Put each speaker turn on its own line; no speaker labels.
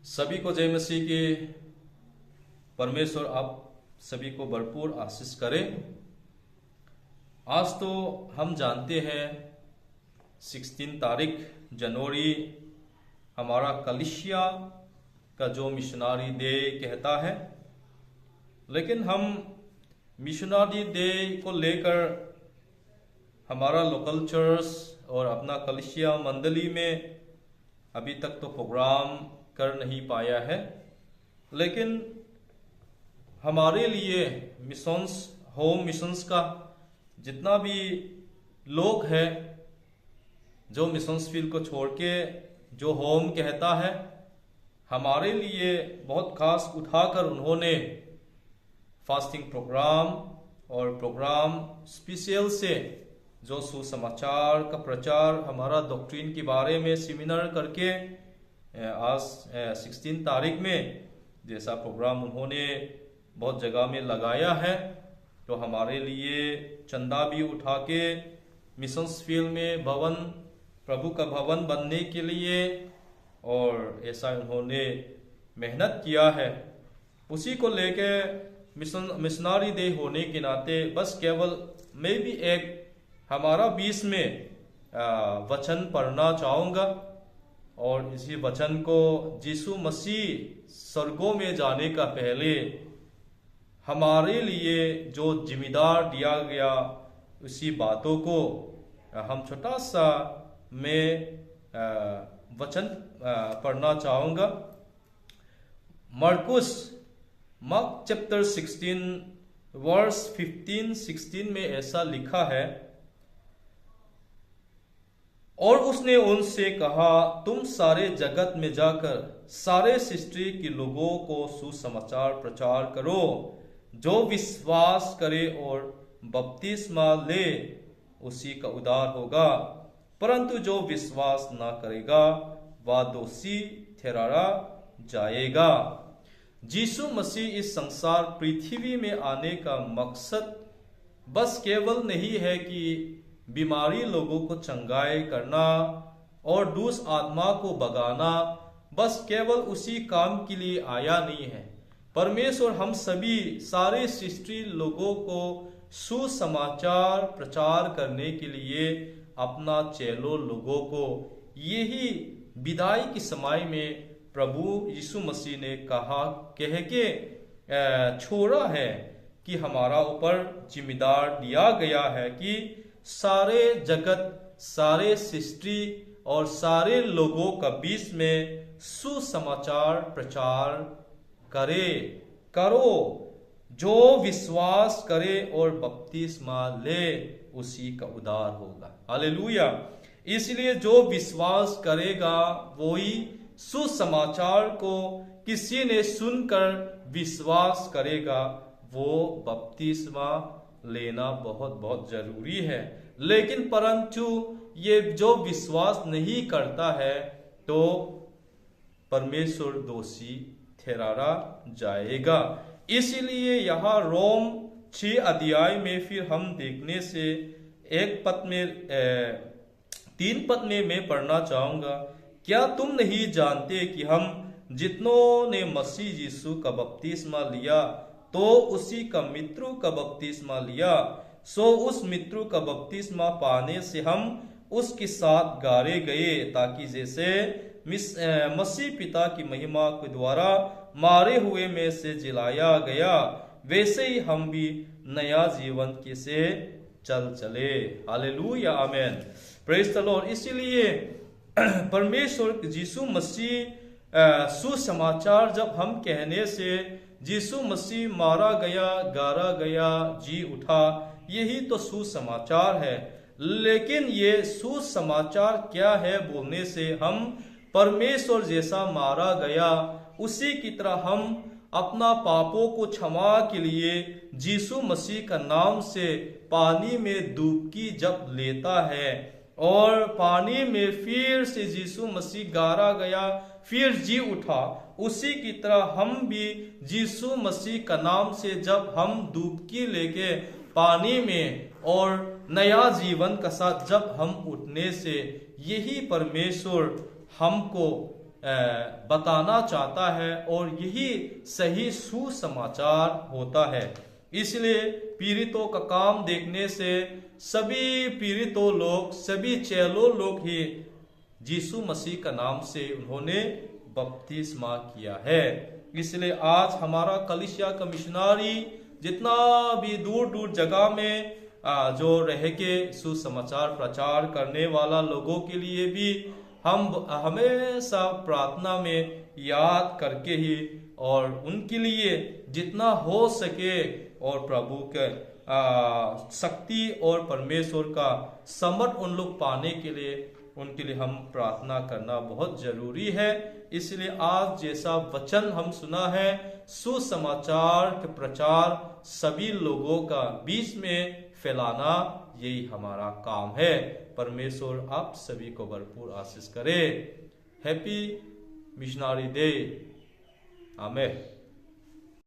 सभी को जय मसीह के। परमेश्वर आप सभी को भरपूर आशीष करे। आज तो हम जानते हैं 16 तारीख जनवरी हमारा कलीसिया का जो मिशनरी डे कहता है, लेकिन हम मिशनरी डे को लेकर हमारा लोकल चर्च और अपना कलीसिया मंडली में अभी तक तो प्रोग्राम कर नहीं पाया है। लेकिन हमारे लिए मिशंस होम मिशंस का जितना भी लोग हैं जो मिशंस फील्ड को छोड़ के जो होम कहता है, हमारे लिए बहुत खास उठाकर उन्होंने फास्टिंग प्रोग्राम और प्रोग्राम स्पेशल से जो सुसमाचार का प्रचार हमारा डॉक्ट्रिन के बारे में सेमिनार करके आज 16 तारीख में जैसा प्रोग्राम उन्होंने बहुत जगह में लगाया है, तो हमारे लिए चंदा भी उठा के मिशंस फील्ड में भवन प्रभु का भवन बनने के लिए और ऐसा उन्होंने मेहनत किया है। उसी को लेके मिशनरी डे होने के नाते बस केवल मैं भी एक हमारा बीच में वचन पढ़ना चाहूँगा और इसी वचन को यीशु मसीह स्वर्गों में जाने का पहले हमारे लिए जो जिम्मेदार दिया गया उसी बातों को हम छोटा सा मैं वचन पढ़ना चाहूँगा। मार्क चैप्टर 16 वर्स 15-16 में ऐसा लिखा है, और उसने उनसे कहा, तुम सारे जगत में जाकर सारे सृष्टि के लोगों को सुसमाचार प्रचार करो। जो विश्वास करे और बपतिस्मा ले उसी का उद्धार होगा, परंतु जो विश्वास ना करेगा वह दोषी ठहराया जाएगा। यीशु मसीह इस संसार पृथ्वी में आने का मकसद बस केवल नहीं है कि बीमारी लोगों को चंगाई करना और दुष्ट आत्मा को भगाना, बस केवल उसी काम के लिए आया नहीं है। परमेश्वर हम सभी सारे सृष्टि लोगों को सुसमाचार प्रचार करने के लिए अपना चेलों लोगों को यही विदाई के समय में प्रभु यीशु मसीह ने कह के छोड़ा है कि हमारा ऊपर जिम्मेदार दिया गया है कि सारे जगत सारे सृष्टि और सारे लोगों का बीच में सुसमाचार प्रचार करो। जो विश्वास करे और बपतिस्मा ले उसी का उद्धार होगा। हालेलुया। इसलिए जो विश्वास करेगा वही सुसमाचार को किसी ने सुनकर विश्वास करेगा, वो बपतिस्मा लेना बहुत बहुत जरूरी है। लेकिन परंतु ये जो विश्वास नहीं करता है तो परमेश्वर दोषी ठहराया जाएगा। इसीलिए यहाँ रोम 6 अध्याय में फिर हम देखने से 3 पद में मैं पढ़ना चाहूंगा। क्या तुम नहीं जानते कि हम जितनों ने मसीह यीशु का बपतिस्मा लिया तो उसी का मृत्यु का बपतिस्मा लिया, सो उस मृत्यु का बपतिस्मा पाने से हम उसके साथ गाड़े गए, ताकि जैसे मसीह पिता की महिमा के द्वारा मारे हुए में से जिलाया गया, वैसे ही हम भी नया जीवन के से चले। Hallelujah, amen, praise the Lord. इसीलिए परमेश्वर यीशु मसीह सुसमाचार जब हम कहने से यीशु मसीह मारा गया, गाड़ा गया, जी उठा, यही तो सुसमाचार है। लेकिन ये सुसमाचार क्या है बोलने से हम परमेश्वर जैसा मारा गया उसी की तरह हम अपना पापों को क्षमा के लिए यीशु मसीह का नाम से पानी में डुबकी जब लेता है और पानी में फिर से यीशु मसीह गाड़ा गया, फिर जी उठा, उसी की तरह हम भी यीशु मसीह का नाम से जब हम डुबकी लेके पानी में और नया जीवन का साथ जब हम उठने से यही परमेश्वर हमको बताना चाहता है और यही सही सुसमाचार होता है। इसलिए पीड़ितों का काम देखने से सभी पीड़ितों लोग, सभी चेलों लोग ही यीशु मसीह का नाम से उन्होंने बपतिस्मा किया है। इसलिए आज हमारा कलीसिया का मिशनरी जितना भी दूर दूर जगह में जो रह के सुसमाचार प्रचार करने वाला लोगों के लिए भी हम हमेशा प्रार्थना में याद करके ही और उनके लिए जितना हो सके और प्रभु के शक्ति और परमेश्वर का समर्थ उन लोग पाने के लिए उनके लिए हम प्रार्थना करना बहुत जरूरी है। इसलिए आज जैसा वचन हम सुना है, सुसमाचार के प्रचार सभी लोगों का बीच में फैलाना, यही हमारा काम है। परमेश्वर आप सभी को भरपूर आशीष करे। Happy missionary day. आमीन।